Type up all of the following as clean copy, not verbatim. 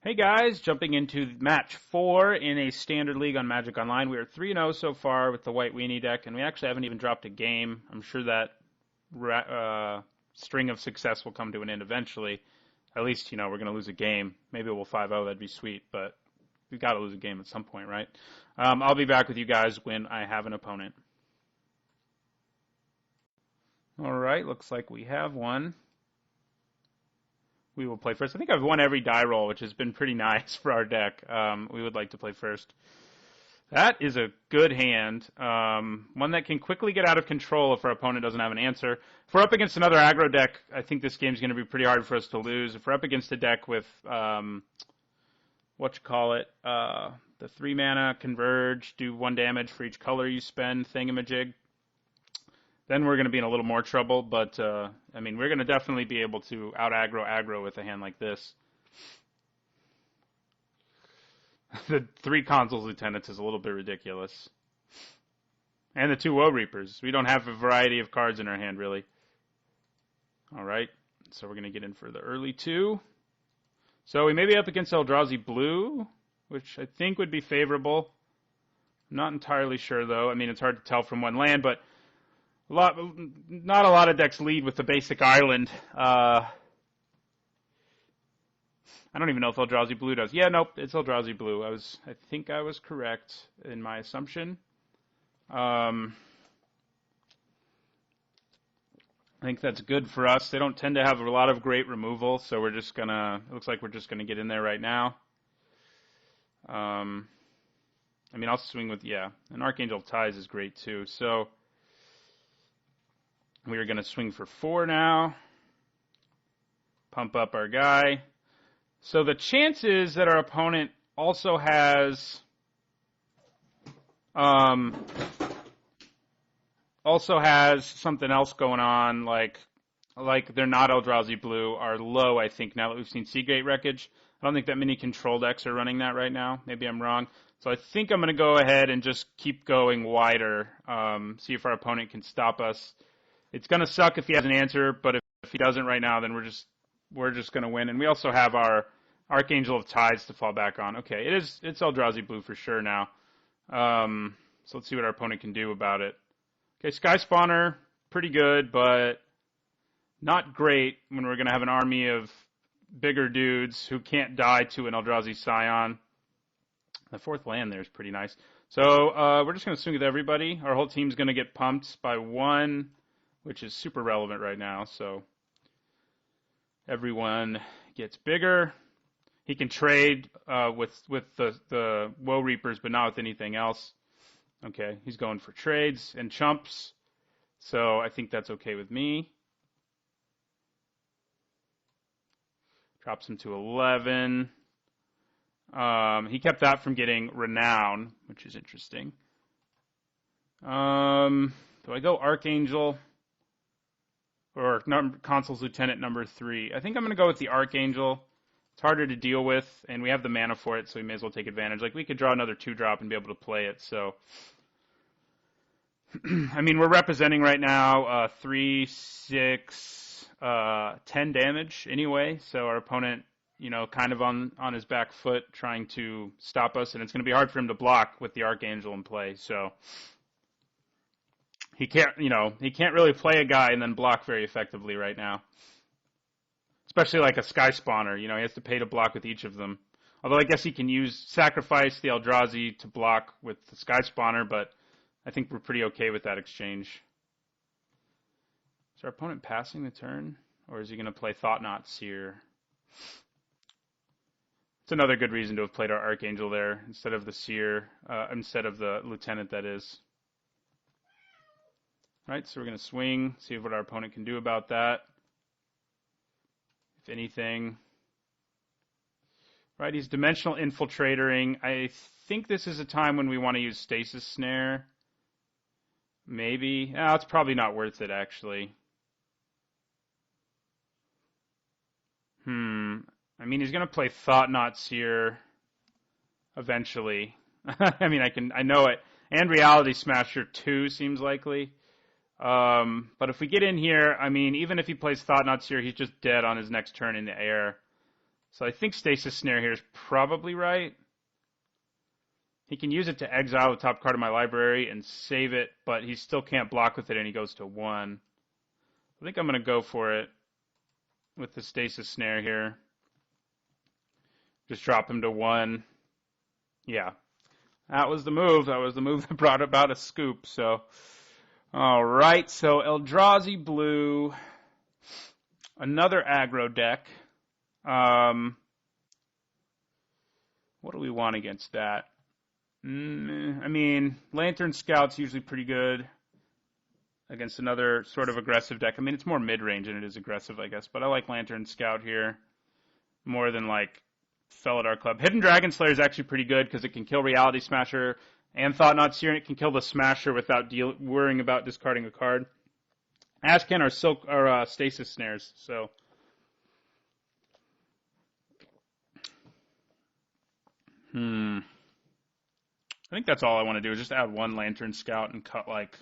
Hey guys, jumping into match 4 in a standard league on Magic Online. We are 3-0 so far with the white Weenie deck, and we actually haven't even dropped a game. I'm sure that string of success will come to an end eventually. At least, we're going to lose a game. Maybe we'll 5-0, that'd be sweet, but we've got to lose a game at some point, right? I'll be back with you guys when I have an opponent. Alright, looks like we have one. We will play first. I think I've won every die roll, which has been pretty nice for our deck. We would like to play first. That is a good hand. One that can quickly get out of control if our opponent doesn't have an answer. If we're up against another aggro deck, I think this game's going to be pretty hard for us to lose. If we're up against a deck with, the 3 mana, converge, do 1 damage for each color you spend, thingamajig, then we're going to be in a little more trouble, but, we're going to definitely be able to out-aggro with a hand like this. The 3 Consuls Lieutenants is a little bit ridiculous. And the 2 Woe Reapers. We don't have a variety of cards in our hand, really. Alright, so we're going to get in for the early 2. So we may be up against Eldrazi Blue, which I think would be favorable. I'm not entirely sure, though. It's hard to tell from one land, but not a lot of decks lead with the basic island. I don't even know if Eldrazi Blue does. Yeah, nope, it's Eldrazi Blue. I think I was correct in my assumption. I think that's good for us. They don't tend to have a lot of great removal, so we're just gonna. It looks like we're just gonna get in there right now. I'll swing with an Archangel of Ties is great too. So we are gonna swing for 4 now. Pump up our guy. So the chances that our opponent also has something else going on, like they're not Eldrazi Blue, are low, I think, now that we've seen Seagate Wreckage. I don't think that many control decks are running that right now. Maybe I'm wrong. So I think I'm going to go ahead and just keep going wider, see if our opponent can stop us. It's going to suck if he has an answer, but if he doesn't right now, then we're just going to win. And we also have our Archangel of Tides to fall back on. Okay, it's Eldrazi Blue for sure now. So let's see what our opponent can do about it. Okay, Sky Spawner, pretty good, but not great when we're going to have an army of bigger dudes who can't die to an Eldrazi Scion. The 4th land there is pretty nice. So we're just going to swing with everybody. Our whole team's going to get pumped by 1, which is super relevant right now. So everyone gets bigger. He can trade with the Woe Reapers, but not with anything else. Okay, he's going for trades and chumps, so I think that's okay with me. Drops him to 11. He kept that from getting Renown, which is interesting. Do I go Archangel or Consul's Lieutenant number 3? I think I'm going to go with the Archangel. It's harder to deal with, and we have the mana for it, so we may as well take advantage. Like, we could draw another 2-drop and be able to play it, so we're representing right now 3, 6, 10 damage anyway, so our opponent, kind of on his back foot trying to stop us, and it's going to be hard for him to block with the Archangel in play, so he can't really play a guy and then block very effectively right now. Especially like a Sky Spawner, he has to pay to block with each of them. Although I guess he can sacrifice the Eldrazi to block with the Sky Spawner, but I think we're pretty okay with that exchange. Is our opponent passing the turn? Or is he going to play Thought-Knot Seer? It's another good reason to have played our Archangel there instead of the Seer, instead of the Lieutenant, that is. Alright, so we're going to swing, see what our opponent can do about that. If anything. Right, he's Dimensional Infiltrating. I think this is a time when we want to use Stasis Snare. Maybe. It's probably not worth it, actually. He's going to play Thought-Knot Seer eventually. I know it. And Reality Smasher 2 seems likely. But if we get in here, even if he plays Thought-Knot Seer, he's just dead on his next turn in the air. So I think Stasis Snare here is probably right. He can use it to exile the top card of my library and save it, but he still can't block with it, and he goes to 1. I think I'm going to go for it with the Stasis Snare here. Just drop him to 1. Yeah. That was the move. That was the move that brought about a scoop. So, all right. So Eldrazi blue, another aggro deck. What do we want against that? I mean, Lantern Scout's usually pretty good against another sort of aggressive deck. I mean, it's more mid-range than it is aggressive, I guess. But I like Lantern Scout here more than like Felidar Club. Hidden Dragon Slayer is actually pretty good because it can kill Reality Smasher and Thought-Knot Seer, and it can kill the Smasher without worrying about discarding a card. Ashcan are Stasis Snares, so. I think that's all I want to do is just add 1 Lantern Scout and cut like.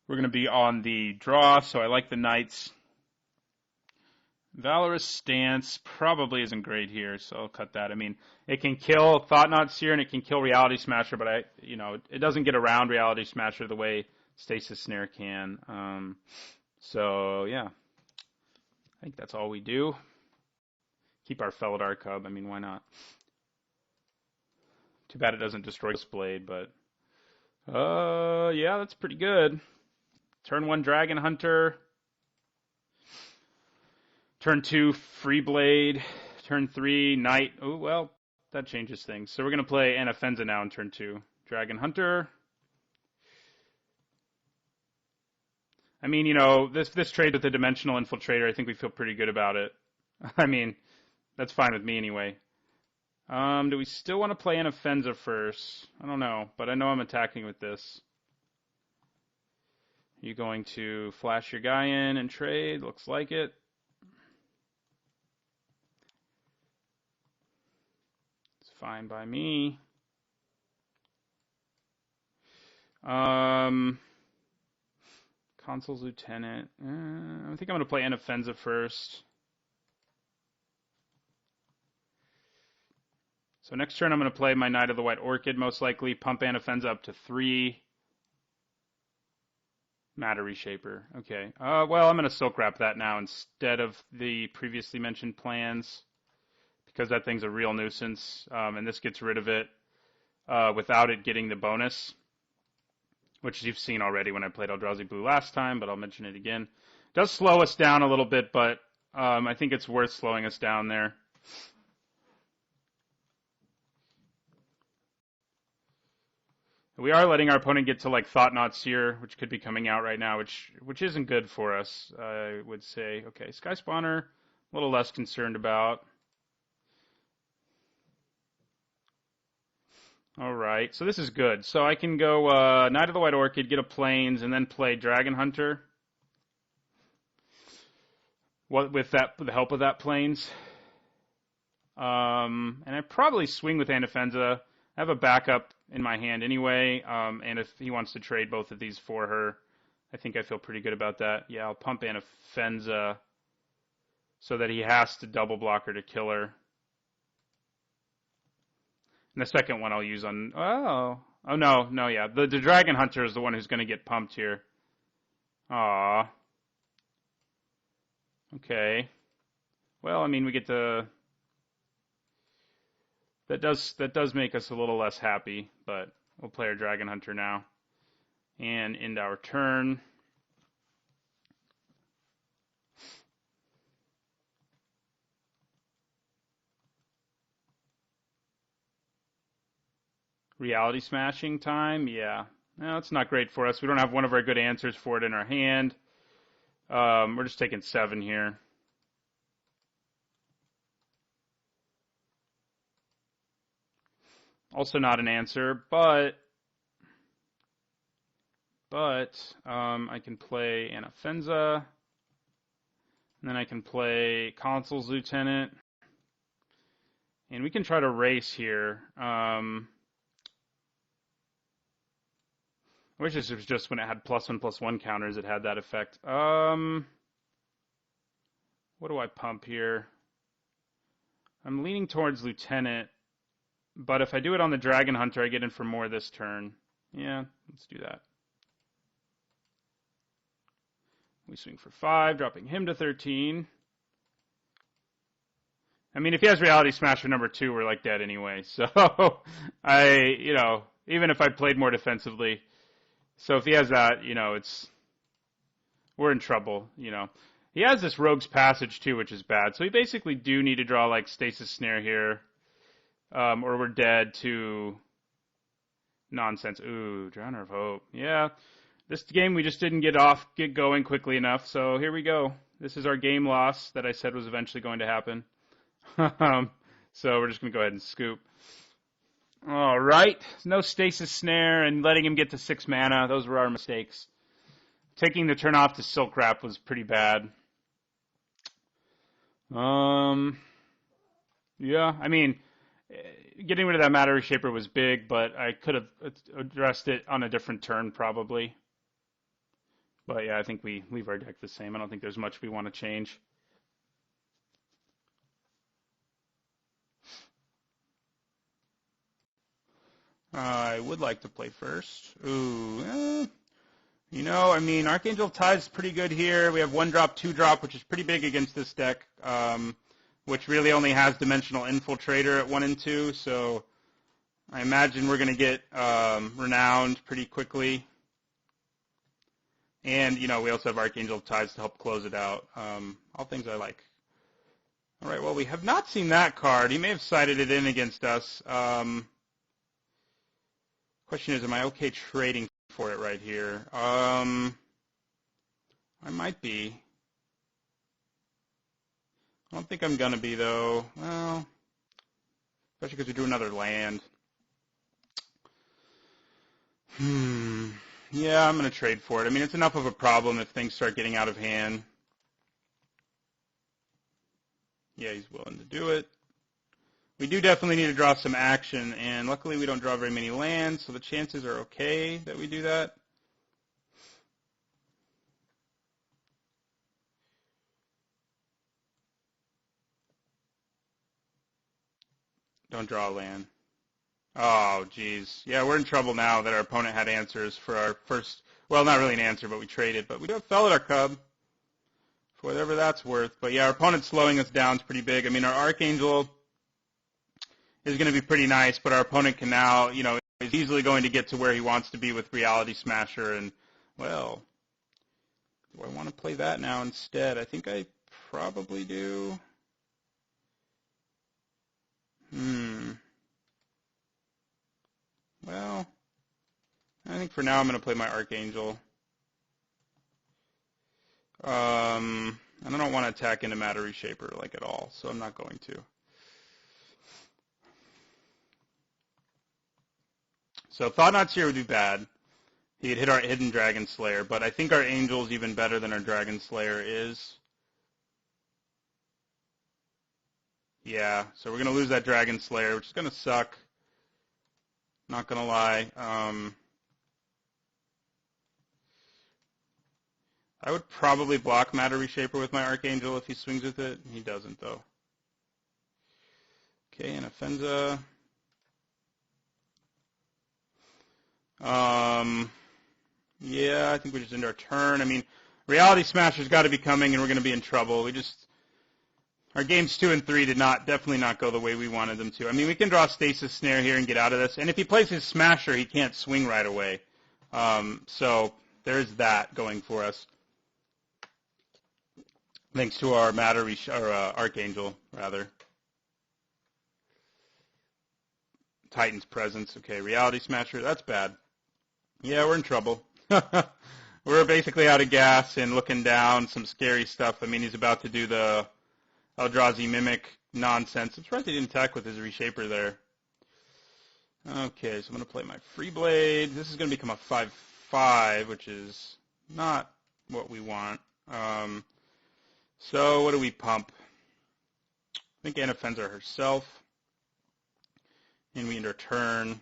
We're going to be on the draw, so I like the Knights. Valorous Stance probably isn't great here, so I'll cut that. I mean, it can kill Thought-Knot Seer and it can kill Reality Smasher, but it doesn't get around Reality Smasher the way Stasis Snare can. So yeah, I think that's all we do. Keep our Felidar Cub. I mean, why not? Too bad it doesn't destroy this blade, but yeah, that's pretty good. Turn 1 Dragon Hunter. Turn 2 Free Blade. Turn 3 Knight. Oh, well, that changes things. So we're going to play Anafenza now in turn 2. Dragon Hunter. I mean, this trade with the Dimensional Infiltrator, I think we feel pretty good about it. I mean, that's fine with me anyway. Do we still want to play Anafenza first? I don't know, but I know I'm attacking with this. Are you going to flash your guy in and trade? Looks like it. It's fine by me. Consul's Lieutenant. I think I'm going to play Anafenza first. So next turn I'm going to play my Knight of the White Orchid, most likely. Pump Anafenza up to 3. Matter Reshaper. Okay. Well, I'm going to Silk Wrap that now instead of the previously mentioned plans, because that thing's a real nuisance, and this gets rid of it without it getting the bonus, which you've seen already when I played Eldrazi Blue last time, but I'll mention it again. It does slow us down a little bit, but I think it's worth slowing us down there. We are letting our opponent get to like Thought-Knot Seer, which could be coming out right now, which isn't good for us, I would say. Okay, Sky Spawner, a little less concerned about. All right, so this is good. So I can go Knight of the White Orchid, get a Plains, and then play Dragon Hunter. With the help of that Plains. And I probably swing with Anafenza. I have a backup in my hand anyway, and if he wants to trade both of these for her, I think I feel pretty good about that. Yeah, I'll pump Anafenza so that he has to double block her to kill her. And the second one I'll use on... Oh, no, yeah. The Dragon Hunter is the one who's going to get pumped here. Aww. Okay. Well, I mean, we get to... That does make us a little less happy, but we'll play our Dragon Hunter now. And end our turn. Reality Smashing time? Yeah. No, it's not great for us. We don't have one of our good answers for it in our hand. We're just taking 7 here. Also not an answer, but I can play Anafenza, and then I can play Consul's Lieutenant, and we can try to race here. I wish this was just when it had +1/+1 counters, it had that effect. What do I pump here? I'm leaning towards Lieutenant, but if I do it on the Dragon Hunter, I get in for more this turn. Yeah, let's do that. We swing for 5, dropping him to 13. I mean, if he has Reality Smasher number 2, we're like dead anyway. So, even if I played more defensively. So if he has that, we're in trouble, He has this Rogue's Passage too, which is bad. So we basically do need to draw like Stasis Snare here. Or we're dead to nonsense. Ooh, Drowner of Hope. Yeah. This game we just didn't get going quickly enough. So here we go. This is our game loss that I said was eventually going to happen. So we're just going to go ahead and scoop. All right. No Stasis Snare and letting him get to 6 mana. Those were our mistakes. Taking the turn off to Silk Wrap was pretty bad. Yeah, I mean, getting rid of that Matter Reshaper was big, but I could have addressed it on a different turn probably. But yeah, I think we leave our deck the same. I don't think there's much we want to change. I would like to play first. Ooh, Archangel Tide's pretty good here. We have 1-drop, 2-drop, which is pretty big against this deck, which really only has Dimensional Infiltrator at 1 and 2, so I imagine we're going to get Renowned pretty quickly. And, we also have Archangel Tides to help close it out. All things I like. All right, well, we have not seen that card. He may have sided it in against us. Question is, am I okay trading for it right here? I might be. I don't think I'm going to be, though. Well, especially because we drew another land. Yeah, I'm going to trade for it. I mean, it's enough of a problem if things start getting out of hand. Yeah, he's willing to do it. We do definitely need to draw some action, and luckily we don't draw very many lands, so the chances are okay that we do that. Don't draw a land. Oh, geez. Yeah, we're in trouble now that our opponent had answers for our first, well, not really an answer, but we traded. But we do have Felidar Cub, for whatever that's worth. But yeah, our opponent's slowing us down is pretty big. I mean, our Archangel is going to be pretty nice, but our opponent can now, is easily going to get to where he wants to be with Reality Smasher, and, well, do I want to play that now instead? I think I probably do. Well, I think for now I'm going to play my Archangel. And I don't want to attack into Matter Reshaper, like, at all, so I'm not going to. So Thought-Knot Seer would be bad. He had hit our Hidden Dragon Slayer, but I think our Angel's even better than our Dragon Slayer is. Yeah, so we're going to lose that Dragon Slayer, which is going to suck. Not going to lie. I would probably block Matter Reshaper with my Archangel if he swings with it. He doesn't, though. Okay, and Afenza. Yeah, I think we just end our turn. I mean, Reality Smasher's got to be coming, and we're going to be in trouble. Our games 2 and 3 did definitely not go the way we wanted them to. I mean, we can draw Stasis Snare here and get out of this. And if he plays his Smasher, he can't swing right away. So there's that going for us. Thanks to our Archangel, rather. Titan's Presence. Okay, Reality Smasher. That's bad. Yeah, we're in trouble. We're basically out of gas and looking down some scary stuff. I mean, he's about to do the Eldrazi Mimic nonsense. I'm surprised he didn't attack with his Reshaper there. Okay, so I'm going to play my Free Blade. This is going to become a 5/5, which is not what we want. So what do we pump? I think Anafenza herself. And we end our turn.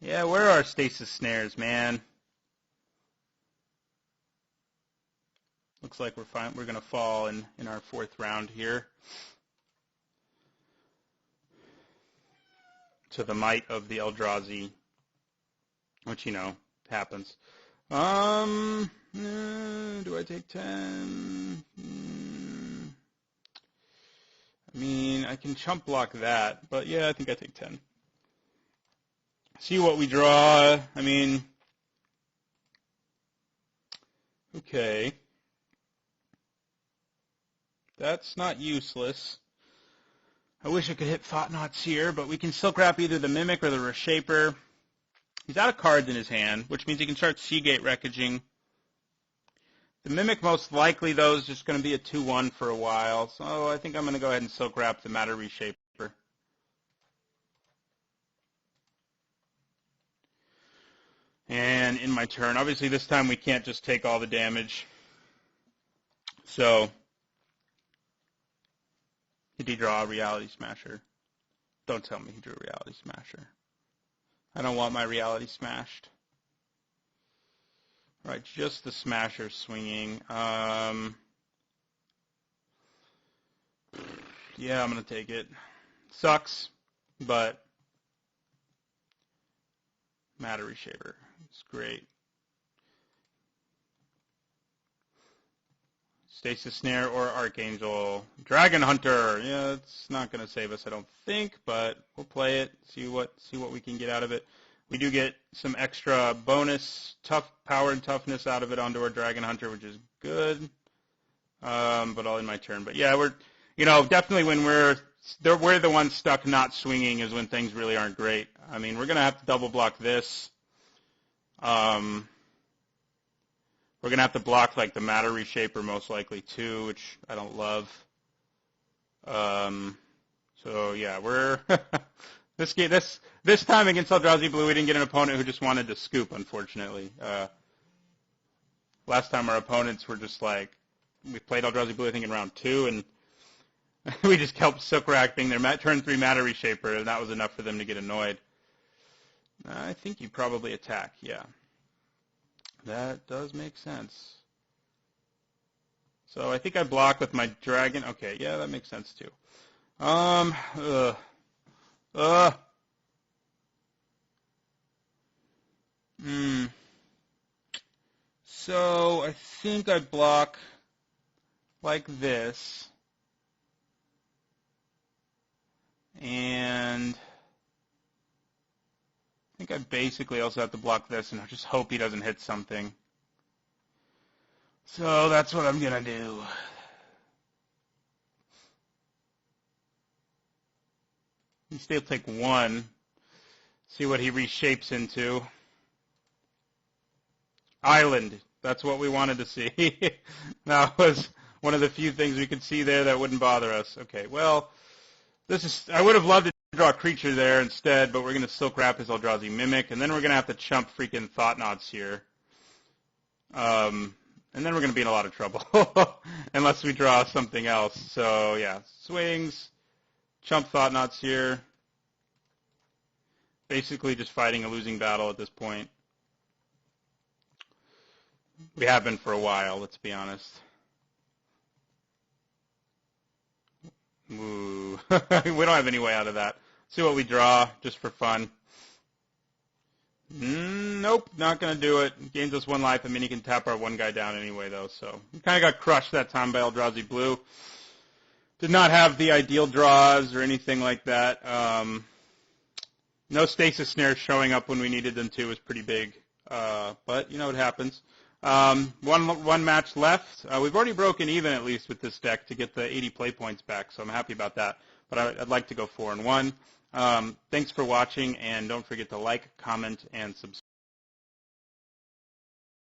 Yeah, where are our Stasis Snares, man? Looks like we're fine. We're going to fall in our 4th round here. to the might of the Eldrazi, which, you know, happens. Do I take 10? I mean, I can chump block that, but yeah, I think I take 10. See what we draw. I mean, okay. That's not useless. I wish I could hit Thought Knots here, but we can Silk Wrap either the Mimic or the Reshaper. He's out of cards in his hand, which means he can start Seagate Wreckaging. The Mimic most likely, though, is just going to be a 2-1 for a while, so I think I'm going to go ahead and Silk Wrap the Matter Reshaper. And in my turn, obviously this time we can't just take all the damage. So, did he draw a Reality Smasher? Don't tell me he drew a Reality Smasher. I don't want my Reality smashed. All right, just the Smasher swinging. Yeah, I'm going to take it. Sucks, but Matter Reshaper. It's great. Stasis Snare or Archangel. Dragon Hunter. Yeah, it's not going to save us, I don't think, but we'll play it. See what we can get out of it. We do get some extra bonus power and toughness out of it onto our Dragon Hunter, which is good. But all in my turn. But yeah, we're definitely when we're the ones stuck not swinging is when things really aren't great. I mean, we're going to have to double block this. We're going to have to block, like, the Matter Reshaper most likely, too, which I don't love. So, yeah, we're... this time against Eldrazi Blue, we didn't get an opponent who just wanted to scoop, unfortunately. Last time our opponents were just like... We played Eldrazi Blue, I think, in round 2, and we just kept Silk Wrapping their turn 3 Matter Reshaper, and that was enough for them to get annoyed. I think you probably attack, yeah. That does make sense. So I think I block with my dragon. Okay, yeah, that makes sense too. So I think I block like this. And I think I basically also have to block this, and I just hope he doesn't hit something. So that's what I'm going to do. He still take 1. See what he reshapes into. Island. That's what we wanted to see. That was one of the few things we could see there that wouldn't bother us. Okay, well, I would have loved to draw a creature there instead, but we're going to Silk Wrap his Eldrazi Mimic, and then we're going to have to chump freaking Thought Knots here. And then we're going to be in a lot of trouble unless we draw something else. So, yeah, swings, chump Thought Knots here. Basically just fighting a losing battle at this point. We have been for a while, let's be honest. Ooh. We don't have any way out of that. See what we draw, just for fun. Nope, not going to do it. Gains us 1 life. I mean, he can tap our 1 guy down anyway, though. So we kind of got crushed that time by Eldrazi Blue. Did not have the ideal draws or anything like that. No Stasis Snares showing up when we needed them to was pretty big. But, it happens. One match left. We've already broken even, at least, with this deck to get the 80 play points back, so I'm happy about that. But I'd like to go 4-1. Thanks for watching, and don't forget to like, comment, and subscribe.